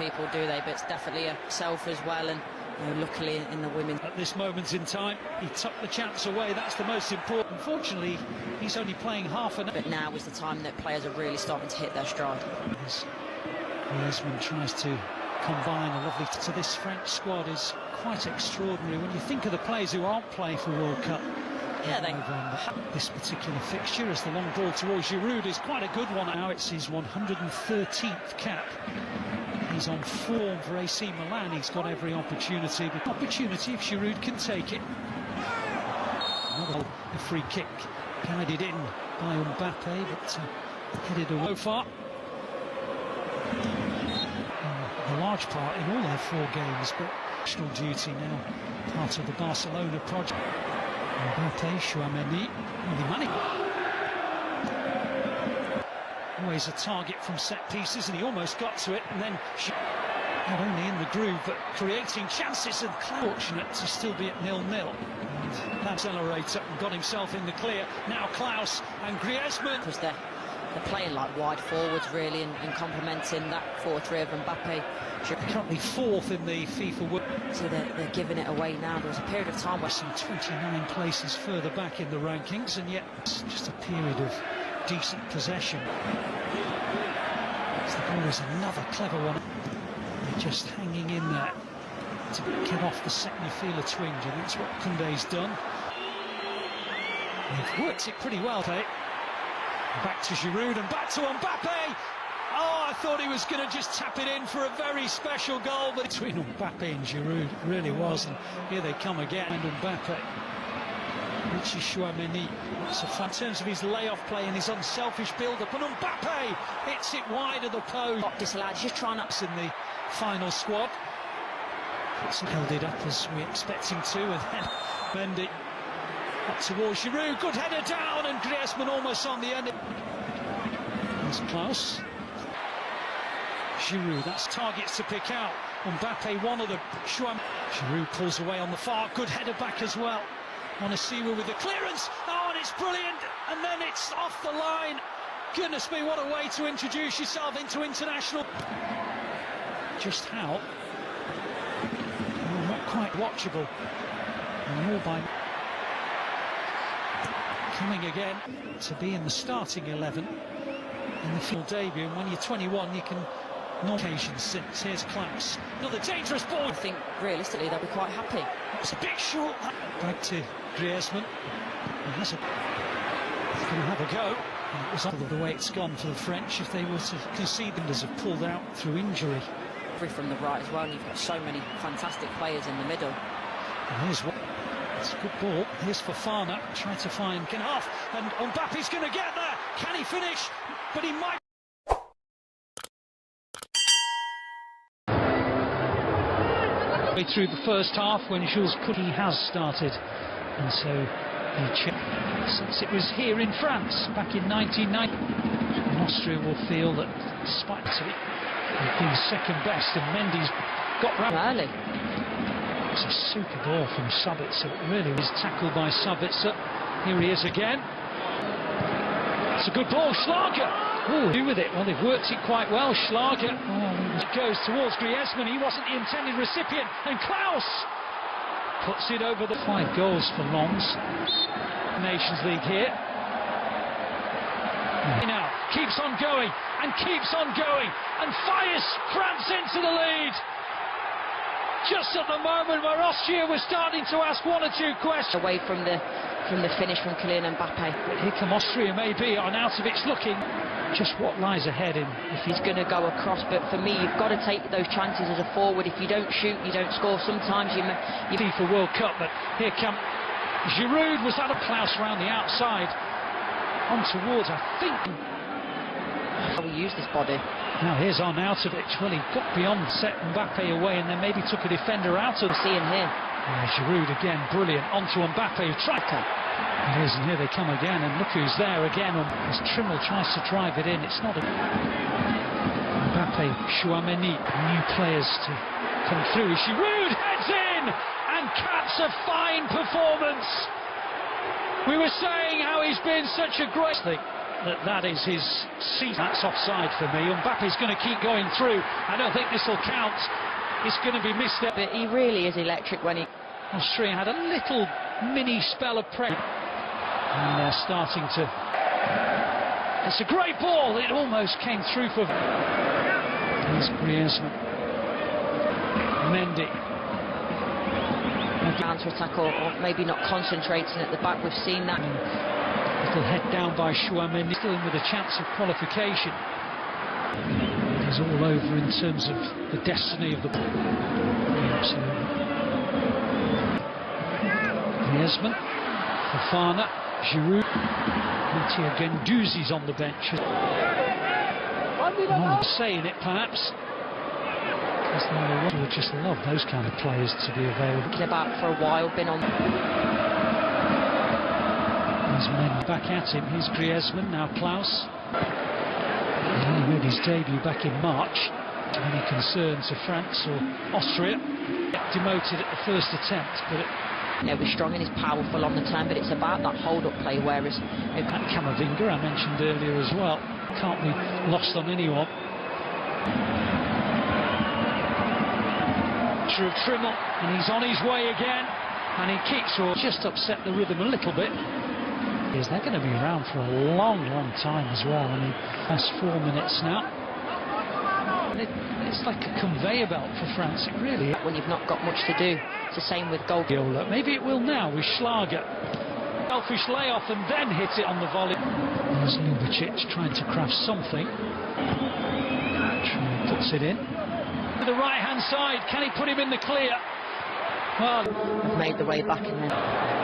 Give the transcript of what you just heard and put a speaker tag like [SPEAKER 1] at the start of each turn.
[SPEAKER 1] people, do they? But it's definitely a self as well, and luckily in the women.
[SPEAKER 2] At this moment in time, he took the chance away. That's the most important. Unfortunately, he's only playing half an hour.
[SPEAKER 1] But now is the time that players are really starting to hit their stride.
[SPEAKER 2] Griezmann tries to combine a lovely... So this French squad is quite extraordinary when you think of the players who aren't playing for World Cup.
[SPEAKER 1] Yeah, they...
[SPEAKER 2] This particular fixture, as the long ball towards Giroud, is quite a good one. Now it's his 113th cap. He's on form for AC Milan. He's got every opportunity. The opportunity if Giroud can take it. Another free kick guided in by Bappe, but headed away so far. A large part in all their 4 games, but national duty now part of the Barcelona project. Bappe, Chouameni, always a target from set pieces, and he almost got to it, and then not only in the groove but creating chances, and fortunate to still be at 0-0. And accelerator and got himself in the clear. Now Klaus and Griezmann.
[SPEAKER 1] Because they're playing like wide forwards really, and complementing that 4-3 of Bappe.
[SPEAKER 2] Currently 4th in the FIFA World.
[SPEAKER 1] So they're giving it away now. There was a period of time where
[SPEAKER 2] some 29 places further back in the rankings, and yet it's just a period of decent possession. So the ball is another clever one. They're just hanging in there to get off the Semifinal twinge, and that's what Koundé's done. They've worked it pretty well, eh? Back to Giroud and back to Bappe. Oh, I thought he was going to just tap it in for a very special goal, but between Bappe and Giroud, it really was. And here they come again, and Bappe. Which is Chouameni. It's a fun in terms of his layoff play and his unselfish build-up. And Bappe hits it wide of the post.
[SPEAKER 1] Disallowed, just trying up
[SPEAKER 2] in the final squad. It's held it up as we expect him to, and then Mendy up towards Giroud. Good header down, and Griezmann almost on the end. There's Klaus. Giroud, that's targets to pick out. Bappe, one of the... Giroud pulls away on the far. Good header back as well. Morocoo with the clearance. Oh, and it's brilliant. And then it's off the line. Goodness me, what a way to introduce yourself into international. Just how? Oh, not quite watchable. More by... Coming again to be in the starting 11 in the field debut. And when you're 21, you can... No occasion since. Here's Klaus. Another dangerous ball.
[SPEAKER 1] I think realistically they'll be quite happy.
[SPEAKER 2] It's a bit short. Back to Griezmann. He's going to have a go. And it was all the way it's gone for the French. If they were to concede, them as have pulled out through injury.
[SPEAKER 1] From the right as well, and you've got so many fantastic players in the middle.
[SPEAKER 2] And here's what. It's a good ball. Here's Fofana. Trying to find Knaf. And Mbappe's going to get there. Can he finish? But he might. Through the first half when Jules Koundé has started, and so since it was here in France back in 1990, and Austria will feel that despite it, they've been second best, and Mendy's got round early. It's a super ball from Sabitzer. It really was tackled by Sabitzer. Here he is again. It's a good ball, Schlager. Oh, do with it. Well, they've worked it quite well, Schlager. It goes towards Griezmann. He wasn't the intended recipient, and Klaus puts it over the 5 goals for Lens. Nations League here. Now keeps on going and keeps on going and fires France into the lead. Just at the moment where Austria was starting to ask 1 or 2 questions.
[SPEAKER 1] Away from the finish from Kylian Mbappe.
[SPEAKER 2] But here come Austria, maybe, and out of it's looking. Just what lies ahead in.
[SPEAKER 1] If he's going to go across, but for me, you've got to take those chances as a forward. If you don't shoot, you don't score. Sometimes you
[SPEAKER 2] FIFA World Cup, but here come Giroud. Was that a Klaus around the outside? On towards, I think.
[SPEAKER 1] How we use this body.
[SPEAKER 2] Now here's Arnautovic. Well, he got beyond, set Mbappe away, and then maybe took a defender out of.
[SPEAKER 1] Seeing here.
[SPEAKER 2] Giroud again, brilliant. Onto Mbappe, striker. It is, and here they come again, and look who's there again. As Trimmel tries to drive it in, it's not a... Bappe, Chouameni, new players to come through. Giroud heads in, and caps a fine performance. We were saying how he's been such a great thing. that is his seat. That's offside for me. Mbappe's going to keep going through. I don't think this will count. It's going to be missed out.
[SPEAKER 1] But he really is electric when he...
[SPEAKER 2] Austria had a little mini spell of pressure. And they're starting to... It's a great ball. It almost came through for... Here's Griezmann. Mendy.
[SPEAKER 1] Counter-attack or maybe not concentrating at the back. We've seen that.
[SPEAKER 2] Little head down by Chouameni, still in with a chance of qualification. He's all over in terms of the destiny of the... Yeah, absolutely. Griezmann, Fofana, Giroud, Mattia Guendouzi's on the bench. I'm saying it perhaps. We would just love those kind of players to be available.
[SPEAKER 1] Thinking about for a while, been on.
[SPEAKER 2] There's men back at him. Here's Griezmann, now Klaus. He only made his debut back in March. Any concerns of France or Austria? Demoted at the first attempt, but
[SPEAKER 1] We're strong and he's powerful on the turn, but it's about that hold-up play, whereas...
[SPEAKER 2] Camavinga, I mentioned earlier as well. Can't be lost on anyone. Of Trimmel, and he's on his way again, and he keeps just upset the rhythm a little bit. They're going to be around for a long time as well. I mean, that's 4 minutes now. It's like a conveyor belt for France. It really is.
[SPEAKER 1] When you've not got much to do. It's the same with goal.
[SPEAKER 2] Maybe it will now with Schlager. Selfish layoff and then hit it on the volley. There's Ljubicic trying to craft something. Puts it in. To the right-hand side, can he put him in the clear? Well,
[SPEAKER 1] made the way back in there.